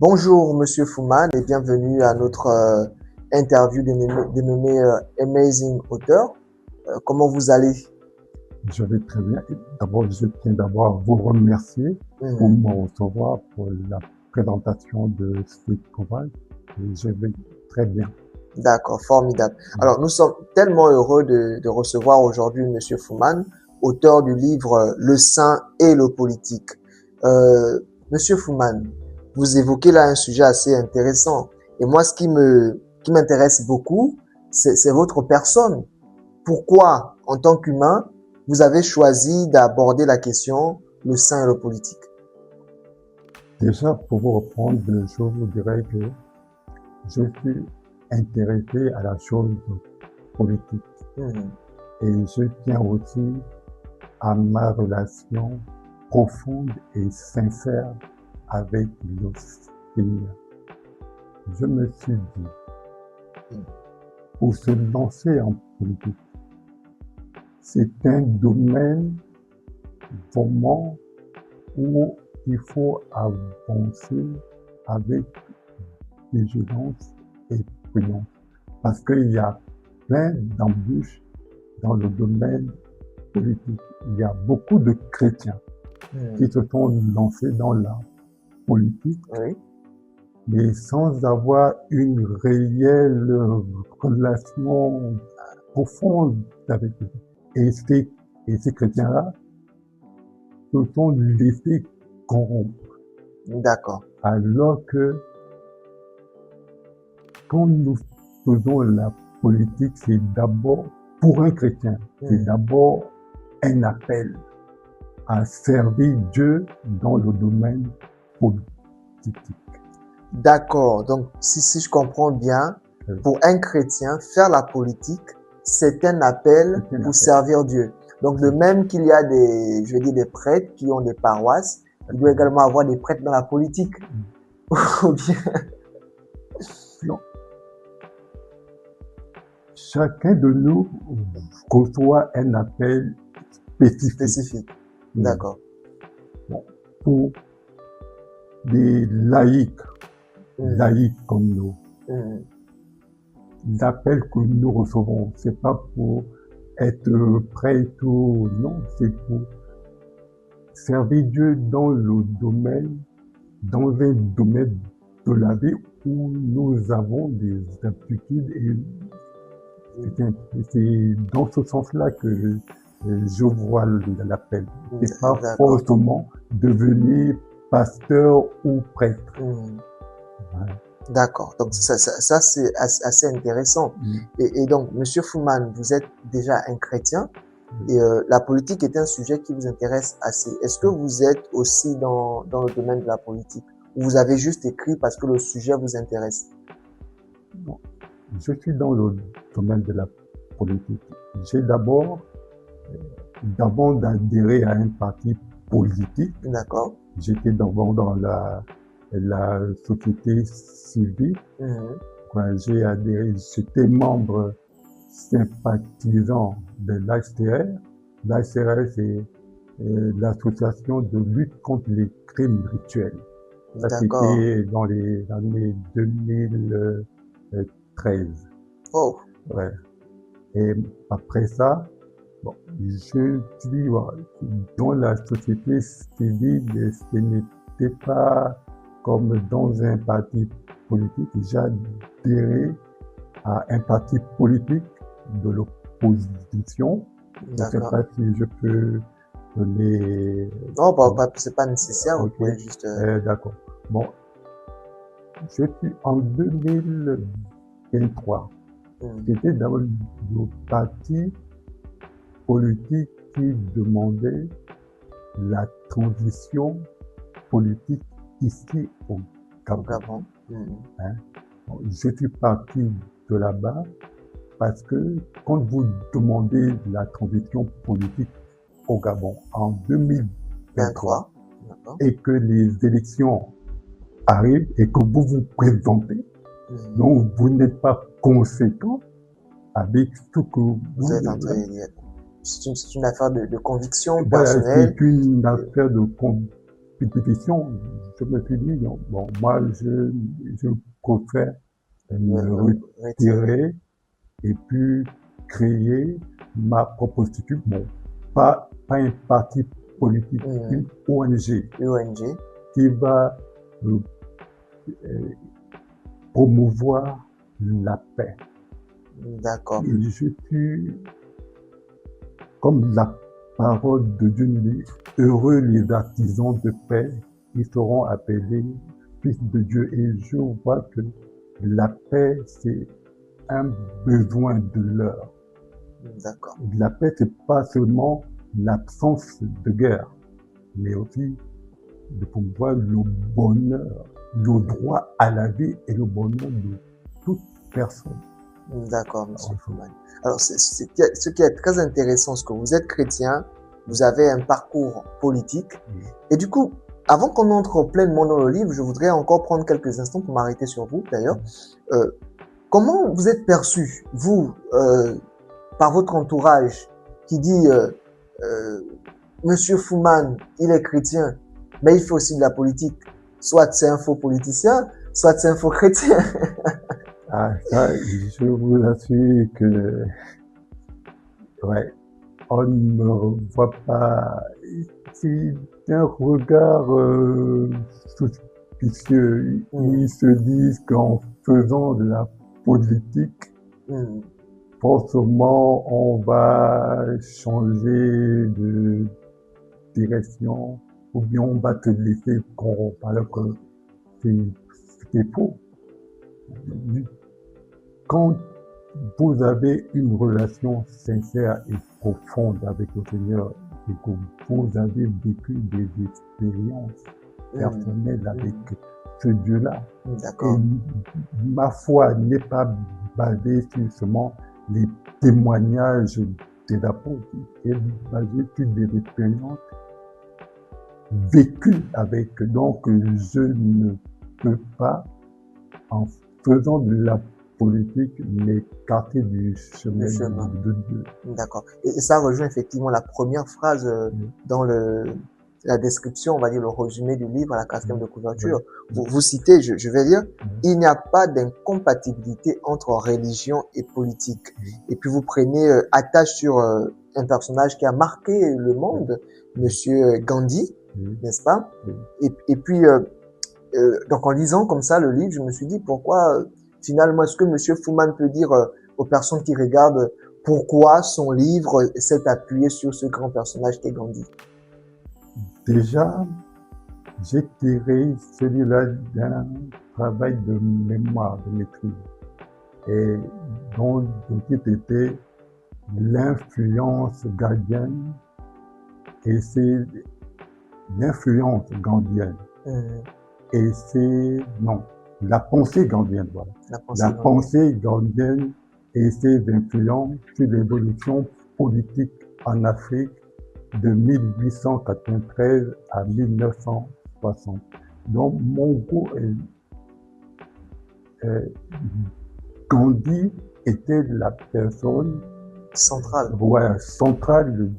Bonjour Monsieur Fouman et bienvenue à notre interview dénommée Amazing Author. Comment vous allez? Je vais très bien. D'abord, je tiens d'abord à vous remercier pour me recevoir pour la présentation de ce ouvrage. Je vais très bien. D'accord, formidable. Alors, nous sommes tellement heureux de recevoir aujourd'hui Monsieur Fouman, auteur du livre Le saint et le politique. Monsieur Fouman, vous évoquez là un sujet assez intéressant. Et moi, ce qui m'intéresse beaucoup, c'est votre personne. Pourquoi, en tant qu'humain, vous avez choisi d'aborder la question le saint et le politique? Déjà, pour vous répondre, je vous dirais que je suis intéressé à la chose politique. Et je tiens aussi à ma relation profonde et sincère avec le Seigneur. Je me suis dit, pour se lancer en politique, c'est un domaine vraiment où il faut avancer avec vigilance et prudence. Parce qu'il y a plein d'embûches dans le domaine politique. Il y a beaucoup de chrétiens qui se sont lancés dans la politique, mais sans avoir une réelle relation profonde avec eux. Et ces chrétiens-là se sont laissés corrompre. D'accord. Alors que quand nous faisons la politique, c'est d'abord, pour un chrétien, c'est d'abord un appel à servir Dieu dans le domaine politique. D'accord. Donc, si je comprends bien, pour un chrétien, faire la politique, c'est un appel pour servir Dieu. Donc, de même qu'il y a des prêtres qui ont des paroisses, il doit également avoir des prêtres dans la politique. Ou bien... Non. Chacun de nous reçoit un appel spécifique. D'accord. Bon, pour des laïcs comme nous, l'appel que nous recevons, c'est pas pour être prêtre ou non, c'est pour servir Dieu dans un domaine de la vie où nous avons des aptitudes et c'est dans ce sens-là que je vois l'appel. C'est pas forcément devenir pasteur ou prêtre. D'accord. Donc, ça c'est assez intéressant. Et donc, Monsieur Fouman, vous êtes déjà un chrétien et la politique est un sujet qui vous intéresse assez. Est-ce que vous êtes aussi dans le domaine de la politique ou vous avez juste écrit parce que le sujet vous intéresse? Non. Je suis dans le domaine de la politique. J'ai d'abord d'adhérer à un parti politique. D'accord. J'étais d'abord dans la société civile. J'ai adhéré, j'étais membre sympathisant de l'ACR. L'ACR, c'est l'association de lutte contre les crimes rituels. Ça, c'était dans les années 2013. Oh. Ouais. Et après ça, bon, je suis dans la société civile, ce n'était pas comme dans un parti politique. J'ai adhéré à un parti politique de l'opposition. Je ne sais pas si je peux donner... Non, c'est pas nécessaire. Okay. Vous pouvez juste... D'accord. Bon, je suis en 2023. J'étais dans le parti politique qui demandait la transition politique ici au Gabon. Bon, je suis parti de là-bas parce que quand vous demandez la transition politique au Gabon en 2023 et que les élections arrivent et que vous vous présentez, donc vous n'êtes pas conséquent avec ce que vous êtes en train de dire. C'est une affaire de conviction personnelle. C'est une affaire de conviction pétition, je me suis dit, non, bon, moi, je préfère me Retirer. retirer et puis créer ma propre structure. Bon, pas un parti politique, une ONG UNG. qui va euh, promouvoir la paix. D'accord. Et je suis, comme la parole de Dieu nous dit, heureux les artisans de paix, ils seront appelés fils de Dieu. Et je vois que la paix, c'est un besoin de l'heure. D'accord. La paix, c'est pas seulement l'absence de guerre, mais aussi de pouvoir le bonheur, le droit à la vie et le bonheur de toute personne. D'accord, Monsieur Fouman. Alors, ce qui est très intéressant, c'est que vous êtes chrétien, vous avez un parcours politique, et du coup, avant qu'on entre pleinement dans le livre, je voudrais encore prendre quelques instants pour m'arrêter sur vous, d'ailleurs. Comment vous êtes perçu, vous, par votre entourage, qui dit Monsieur Fouman, il est chrétien, mais il fait aussi de la politique. Soit c'est un faux politicien, soit c'est un faux chrétien. Ah, ça, je vous assure que, ouais, on ne me voit pas. C'est un regard suspicieux. Ils se disent qu'en faisant de la politique, forcément, on va changer de direction ou bien on va te laisser corrompre alors que c'est faux. Quand vous avez une relation sincère et profonde avec le Seigneur et que vous avez vécu des expériences personnelles avec ce Dieu-là, et ma foi n'est pas basée sur seulement les témoignages des apôtres, elle est basée sur des expériences vécues avec. Donc, je ne peux pas, en faisant de la politique, m'écarter du chemin de Dieu. D'accord. Et ça rejoint effectivement la première phrase dans la description, on va dire le résumé du livre à la 4e de couverture. Vous citez, je vais dire, il n'y a pas d'incompatibilité entre religion et politique. Et puis vous prenez attache sur un personnage qui a marqué le monde, Monsieur Gandhi, n'est-ce pas? Et puis, donc en lisant comme ça le livre, je me suis dit pourquoi finalement est-ce que Monsieur Fouman peut dire aux personnes qui regardent pourquoi son livre s'est appuyé sur ce grand personnage qu'est Gandhi? Déjà, j'ai tiré celui-là d'un travail de mémoire, de maîtrise, et dont le titre était l'influence gardienne, et c'est l'influence gandhienne. Et c'est, non, la pensée gandhienne, voilà. La pensée gandhienne et ses influences sur l'évolution politique en Afrique de 1893 à 1960. Donc, mon goût Gandhi était la personne centrale. Ouais, centrale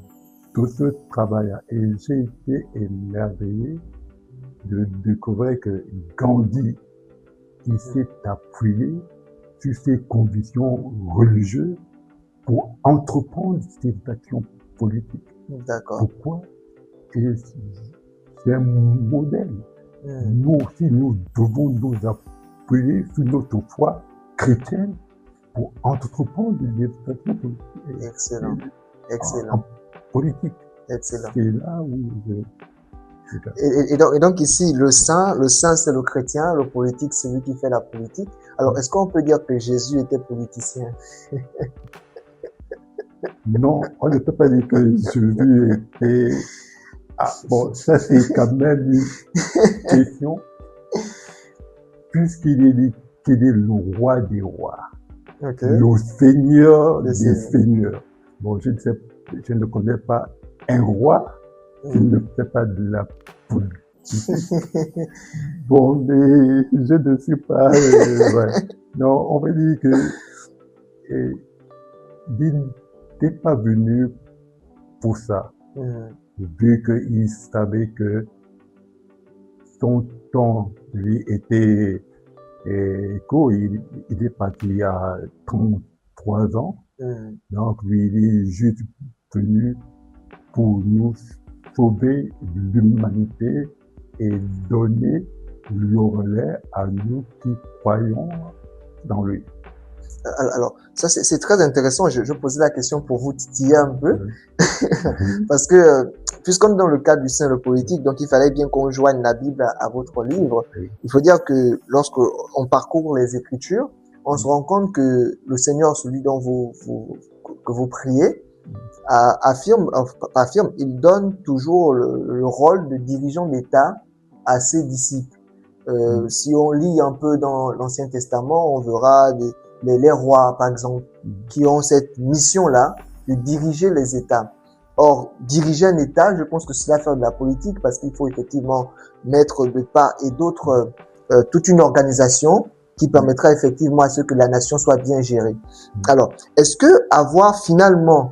de ce travail. Et j'ai été émerveillé de découvrir que Gandhi, il s'est appuyé sur ses convictions religieuses pour entreprendre ses actions politiques. D'accord. Pourquoi? C'est un modèle. Nous aussi, nous devons nous appuyer sur notre foi chrétienne pour entreprendre des actions politiques. Excellent. Excellent. Politique. Excellent. C'est là où et donc ici, le saint c'est le chrétien, le politique c'est lui qui fait la politique. Alors est-ce qu'on peut dire que Jésus était politicien? Non, on ne peut pas dire que Jésus était... Ah, bon, ça c'est quand même une question, puisqu'il est dit qu'il est le roi des rois, le seigneur des seigneurs. Bon, je ne connais pas un roi qui ne fait pas de la politique. Bon, mais je ne suis pas... ouais. Non, on va dire que il n'était pas venu pour ça, vu qu'il savait que son temps, lui, était court. Il est parti il y a 33 ans. Donc, lui, il est juste venu pour nous sauver l'humanité et donner le relais à nous qui croyons dans lui. Alors, ça, c'est très intéressant. Je posais la question pour vous titiller un peu. Parce que, puisqu'on est dans le cadre du Saint le politique, donc il fallait bien qu'on joigne la Bible à votre livre. Il faut dire que lorsqu'on parcourt les Écritures, on se rend compte que le Seigneur, celui dont que vous priez, affirme, il donne toujours le rôle de dirigeant d'État à ses disciples. Si on lit un peu dans l'Ancien Testament, on verra les rois, par exemple, qui ont cette mission-là de diriger les États. Or, diriger un État, je pense que cela fait de la politique parce qu'il faut effectivement mettre de part et d'autre toute une organisation qui permettra effectivement à ce que la nation soit bien gérée. Alors, est-ce que avoir finalement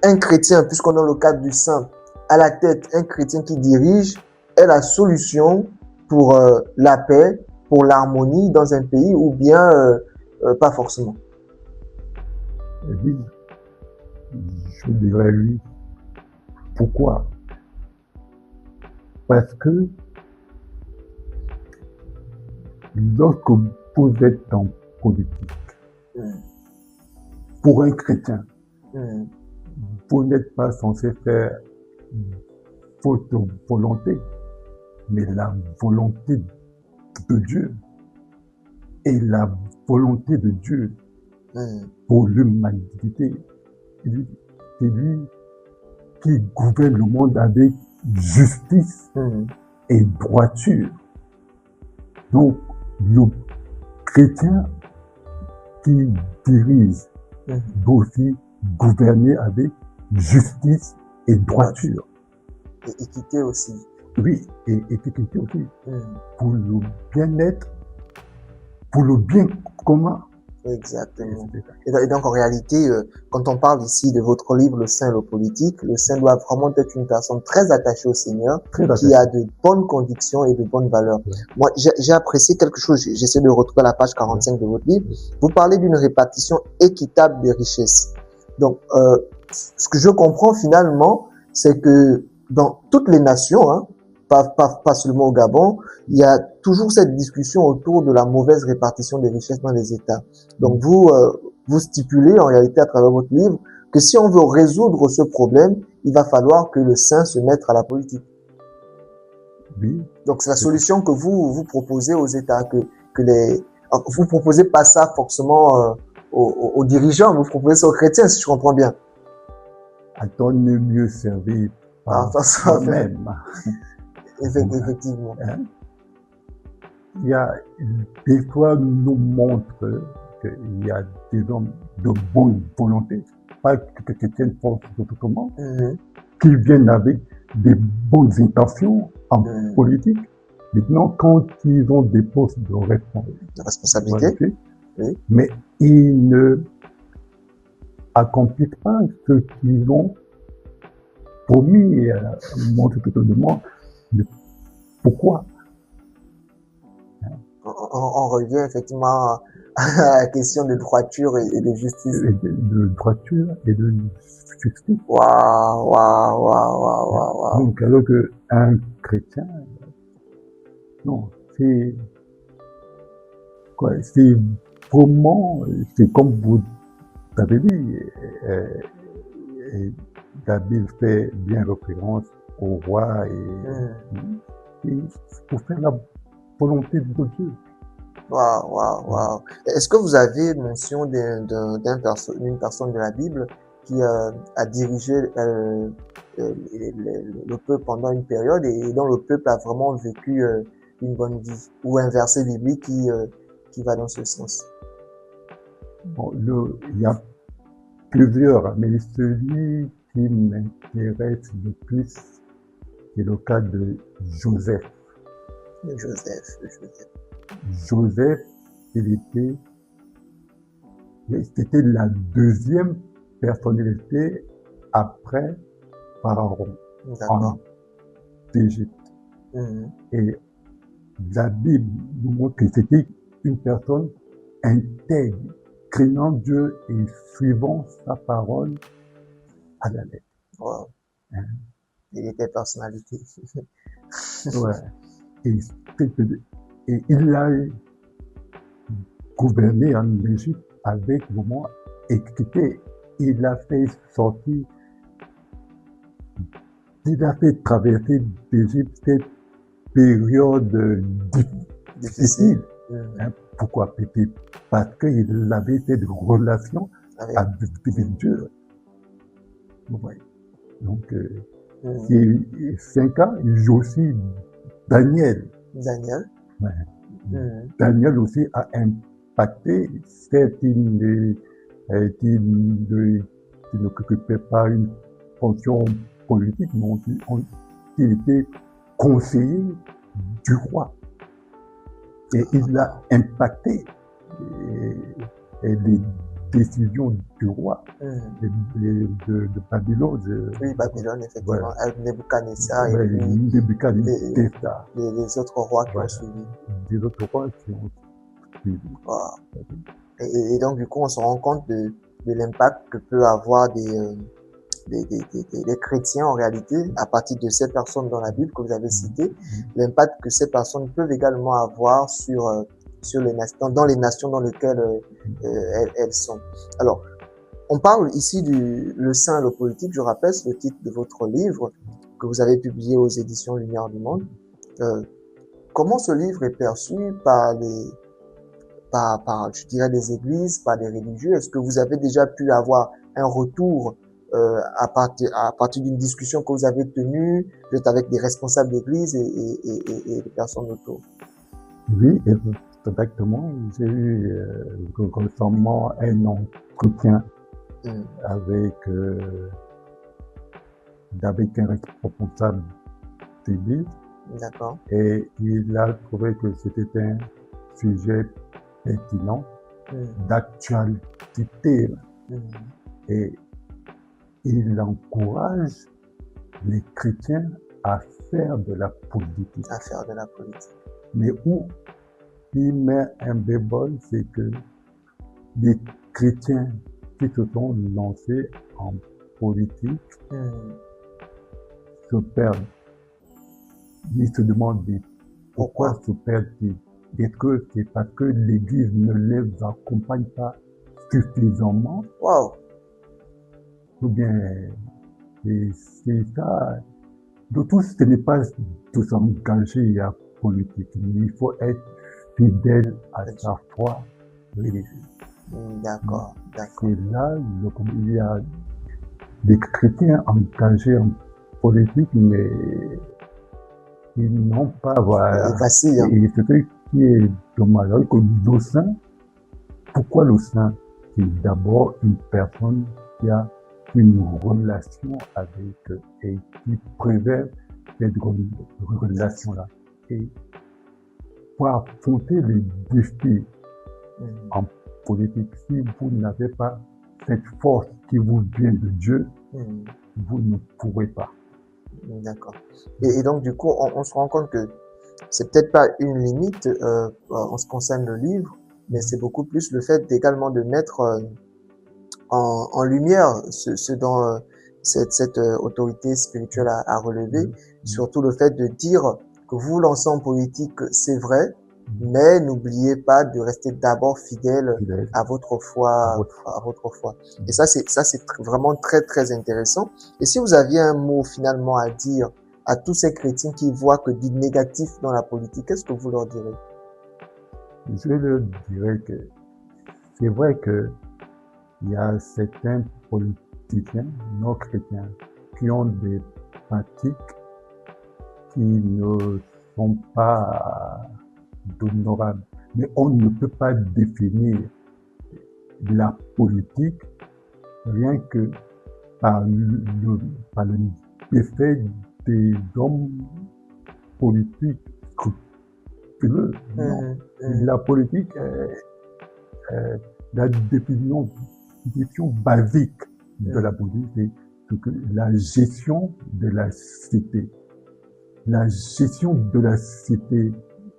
un chrétien, puisqu'on est dans le cadre du saint, à la tête, un chrétien qui dirige, est la solution pour la paix, pour l'harmonie dans un pays ou bien pas forcément? Oui, je dirais oui. Pourquoi? Parce que lorsque vous êtes en politique, pour un chrétien, vous n'êtes pas censé faire votre volonté, mais la volonté de Dieu. Et la volonté de Dieu pour l'humanité, c'est lui qui gouverne le monde avec justice et droiture. Donc, le chrétien qui dirige doit aussi gouverner avec justice et droiture. Et équité aussi. Oui, et équité aussi. Pour le bien-être, pour le bien commun. Exactement. Et donc, en réalité, quand on parle ici de votre livre, Le Saint et le politique, le Saint doit vraiment être une personne très attachée au Seigneur, qui a de bonnes convictions et de bonnes valeurs. Moi, j'ai apprécié quelque chose, j'essaie de retrouver la page 45 de votre livre. Vous parlez d'une répartition équitable des richesses. Donc, ce que je comprends finalement, c'est que dans toutes les nations, hein, pas seulement au Gabon, il y a toujours cette discussion autour de la mauvaise répartition des richesses dans les États. Donc vous stipulez en réalité à travers votre livre que si on veut résoudre ce problème, il va falloir que le saint se mette à la politique. Oui. Donc c'est la solution que vous proposez aux États, vous proposez pas ça forcément aux dirigeants, vous proposez ça aux chrétiens, si je comprends bien. Attends de mieux servir par soi-même. Effectivement. Il y a, l'histoire nous montre qu'il y a des hommes de bonne volonté, pas que tiennent force autrement, qui viennent avec des bonnes intentions en politique. Maintenant, quand ils ont des postes de responsabilité, mais ils ne accomplissent pas ce qu'ils ont promis à montrer tout le monde. Pourquoi? On revient effectivement à la question de droiture et de justice. De droiture et de justice. Waouh. Donc, alors qu'un chrétien, non, c'est vraiment, c'est comme vous avez dit, la Bible fait bien référence au roi et pour faire la volonté de Dieu. Waouh. Est-ce que vous avez mention d'une personne de la Bible qui a dirigé le peuple pendant une période et dont le peuple a vraiment vécu une bonne vie, ou un verset biblique qui va dans ce sens? Bon, il y a plusieurs, mais celui qui m'intéresse le plus, c'est le cas de Joseph. Joseph, c'était la deuxième personnalité après Pharaon en Égypte. Et La Bible nous montre que c'était une personne intègre, craignant Dieu et suivant sa parole à la lettre. Wow. Hein. Il était personnalité. Ouais. Et, et il a gouverné en Égypte avec vraiment équité. Il a fait sortir, il a fait traverser d'Égypte cette période difficile. Hein, pourquoi? Parce qu'il avait cette relation avec Dieu. Ouais. Donc, c'est 5 ans, il joue aussi Daniel. Daniel. Ouais. Daniel aussi a impacté, certes, il n'occupait pas une fonction politique, mais il était conseiller du roi. Et il a impacté les décisions du roi de Babylone. Oui, Babylone, effectivement. Ouais. Avec Nebuchadnezzar Ouais, et puis Nebuchadnezzar. Les autres rois qui ont suivi. Les autres rois qui ont suivi. Wow. Et donc, du coup, on se rend compte de l'impact que peut avoir des chrétiens en réalité, à partir de ces personnes dans la Bible que vous avez citées, l'impact que ces personnes peuvent également avoir sur les nations, dans les nations dans lesquelles elles sont. Alors, on parle ici Le Saint et le politique, je rappelle, c'est le titre de votre livre que vous avez publié aux éditions Lumière du Monde. Comment ce livre est perçu par je dirais, les églises, par les religieux? Est-ce que vous avez déjà pu avoir un retour à partir d'une discussion que vous avez tenue, vous êtes avec des responsables d'église et des personnes autour? Oui, exactement. J'ai eu récemment un entretien avec un responsable d'église. D'accord. Et il a trouvé que c'était un sujet pertinent, d'actualité. Et il encourage les chrétiens à faire de la politique. À faire de la politique. Mais où il met un bémol, c'est que les chrétiens qui se sont lancés en politique se perdent. Ils se demandent pourquoi se perdent-ils? Est-ce que c'est parce que l'Église ne les accompagne pas suffisamment? Wow. Ou bien, c'est ça. D'autant que ce n'est pas de s'engager à politique, mais il faut être fidèle à sa foi religieuse. D'accord, d'accord. Et là, il y a des chrétiens engagés en politique, mais ils n'ont pas, voilà. Ils vacillent. Hein. Et c'est ce qui est dommage. Alors que le saint, pourquoi le saint? C'est d'abord une personne qui a une relation avec et qui préserve cette relation-là. Et pour affronter les défis en politique, si vous n'avez pas cette force qui vous vient de Dieu, vous ne pourrez pas. D'accord. Et donc, du coup, on se rend compte que c'est peut-être pas une limite en ce qui concerne le livre, mais c'est beaucoup plus le fait également de mettre en lumière ce dont cette autorité spirituelle a relevé, surtout le fait de dire que vous lancez en politique, c'est vrai, mais n'oubliez pas de rester d'abord fidèle à votre foi, à votre foi. Et ça c'est vraiment très très intéressant. Et si vous aviez un mot finalement à dire à tous ces chrétiens qui voient que du négatif dans la politique, qu'est-ce que vous leur direz? Je leur dirais que c'est vrai que il y a certains politiciens non chrétiens qui ont des pratiques qui ne sont pas honorables. Mais on ne peut pas définir la politique rien que par l'effet des hommes politiques scrupuleux. Non. La politique, la définition basique de la politique, c'est que la gestion de la cité. La gestion de la cité,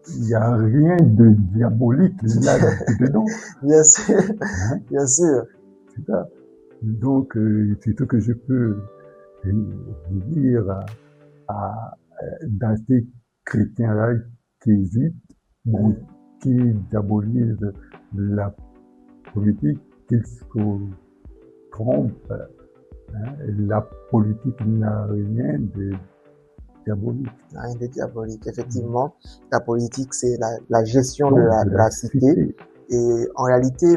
il n'y a rien de diabolique là-dedans. Bien sûr, Hein, bien sûr. c'est ça. Donc, c'est ce que je peux dire dans ces chrétiens-là qui hésitent, bon, qui diabolisent la politique, qui se trompent. Hein. La politique n'a rien de diabolique. Rien de diabolique. Effectivement, la politique, c'est la gestion de la cité. Et en réalité,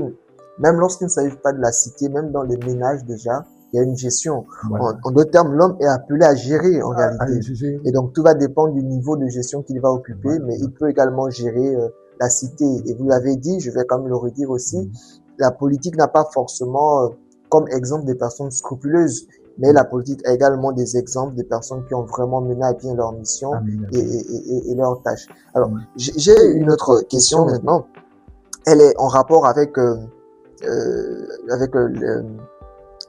même lorsqu'il ne s'agit pas de la cité, même dans les ménages déjà, il y a une gestion. Voilà. En d'autres termes, l'homme est appelé à gérer en réalité. Et donc, tout va dépendre du niveau de gestion qu'il va occuper, mais il peut également gérer la cité. Et vous l'avez dit, je vais quand même le redire aussi, la politique n'a pas forcément comme exemple des personnes scrupuleuses, mais la politique a également des exemples de personnes qui ont vraiment mené à bien leur mission et leurs tâches. Alors, j'ai une autre question maintenant. Elle est en rapport avec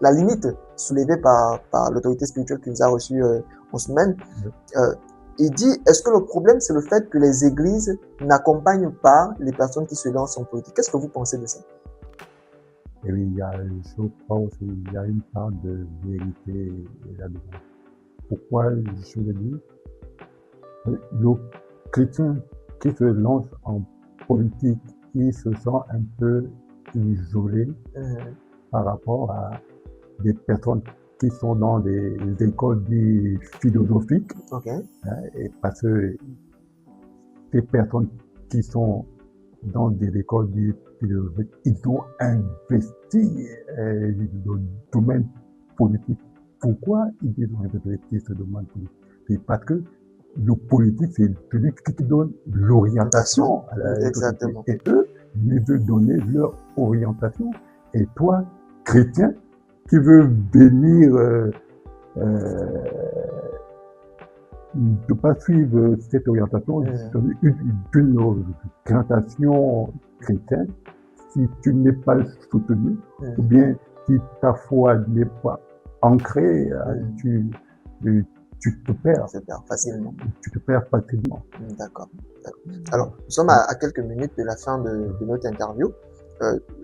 la limite soulevée par l'autorité spirituelle qui nous a reçus en semaine. Il dit, est-ce que le problème, c'est le fait que les églises n'accompagnent pas les personnes qui se lancent en politique? Qu'est-ce que vous pensez de ça? Et oui, je pense qu'il y a une part de vérité là-dedans. Pourquoi je le dis? Le chrétien qui se lance en politique, il se sent un peu isolé par rapport à des personnes qui sont dans des écoles philosophiques. Okay. Et parce que ces personnes qui sont dans des écoles philosophiques, ils ont investi dans le domaine politique. Pourquoi ils ont investi ce domaine politique? C'est parce que le politique, c'est celui qui donne l'orientation à la société. Et eux, ils veulent donner leur orientation. Et toi, chrétien, qui veut venir ne pas suivre cette orientation, d'une orientation chrétienne, si tu n'es pas soutenu, ou bien si ta foi n'est pas ancrée, tu te perds. Tu te perds facilement. Tu te perds facilement. D'accord. Alors, nous sommes à quelques minutes de la fin de notre interview.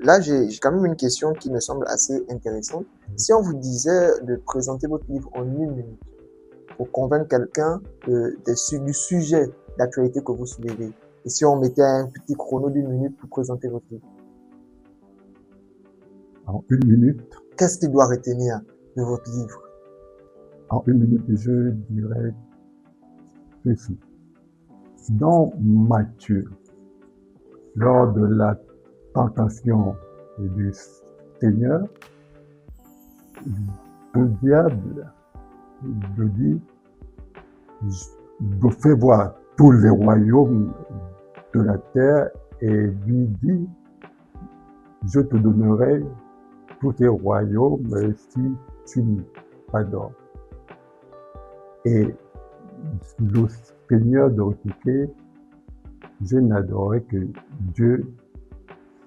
Là, j'ai quand même une question qui me semble assez intéressante. Si on vous disait de présenter votre livre en 1 minute pour convaincre quelqu'un du sujet d'actualité que vous soulevez, et si on mettait un petit chrono d'1 minute pour présenter votre livre? En 1 minute. Qu'est-ce qu'il doit retenir de votre livre? En 1 minute, je dirais ceci. Dans Matthieu, lors de la tentation du Seigneur, le diable lui dit, je fais voir tous les royaumes de la terre et lui dit, je te donnerai tous ces royaumes si tu m'adores. Et le Seigneur de répliquer, je n'adorerai que Dieu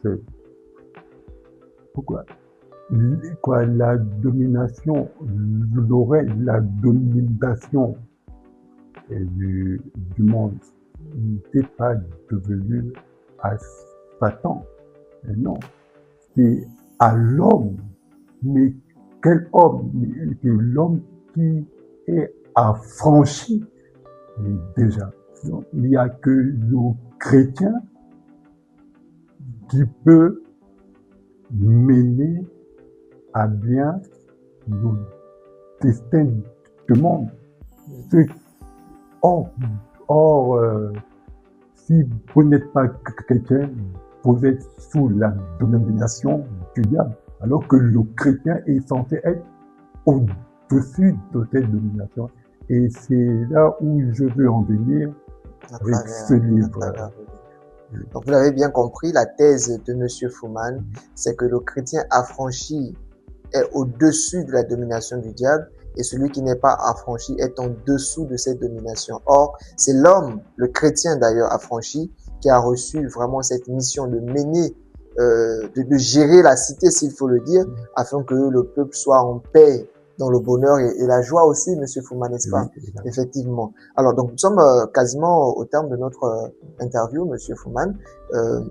seul. Pourquoi? La domination, la domination du monde n'était pas devenue à Satan. Non, c'est à l'homme. Mais quel homme? C'est l'homme qui est affranchi déjà. Donc, il n'y a que le chrétien qui peut mener à bien le destin du monde. Or, si vous n'êtes pas chrétien, vous êtes sous la domination du diable, alors que le chrétien est censé être au-dessus de cette domination. Et c'est là où je veux en venir avec ce livre. Donc, vous l'avez bien compris, la thèse de M. Fuman, c'est que le chrétien affranchi est au-dessus de la domination du diable et celui qui n'est pas affranchi est en dessous de cette domination. Or, c'est l'homme, le chrétien d'ailleurs affranchi, qui a reçu vraiment cette mission de mener, de gérer la cité, s'il faut le dire, afin que le peuple soit en paix dans le bonheur et la joie aussi, Monsieur Fouman, n'est-ce Oui, pas? Effectivement. Alors, donc, nous sommes quasiment au terme de notre interview, Monsieur Fouman.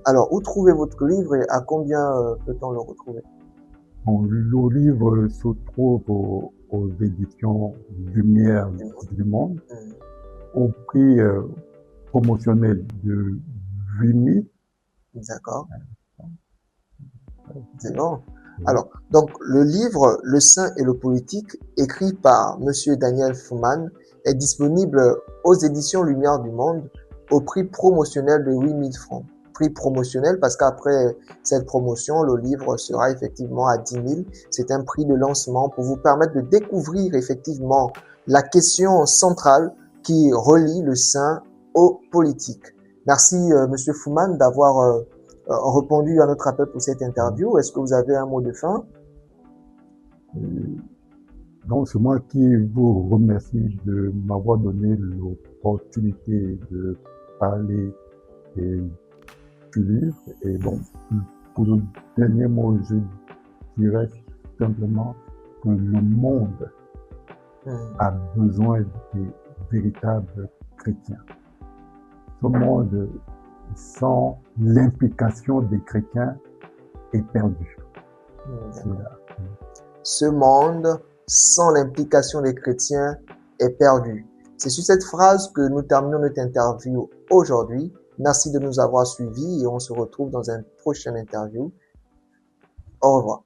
Alors, où trouvez votre livre et à combien peut-on le retrouver? bon, le livre se trouve aux éditions Lumière du Monde, Hmm, au prix promotionnel de 8 000. d'accord, c'est bon. Oui. Alors, donc, le livre Le Saint et le Politique, écrit par Monsieur Daniel Fouman, est disponible aux éditions Lumière du Monde au prix promotionnel de 8 000 francs. Prix promotionnel parce qu'après cette promotion, le livre sera effectivement à 10 000. C'est un prix de lancement pour vous permettre de découvrir effectivement la question centrale qui relie le saint aux politiques. Merci, Monsieur Fouman, d'avoir répondu à notre appel pour cette interview. Est-ce que vous avez un mot de fin? Donc, c'est moi qui vous remercie de m'avoir donné l'opportunité de parler du livre. Et bon, pour le dernier mot, je dirais simplement que le monde a besoin des véritables chrétiens. Ce monde, sans l'implication des chrétiens, est perdu. Ce monde, sans l'implication des chrétiens, est perdu. C'est sur cette phrase que nous terminons notre interview aujourd'hui. Merci de nous avoir suivis et on se retrouve dans un prochain interview. Au revoir.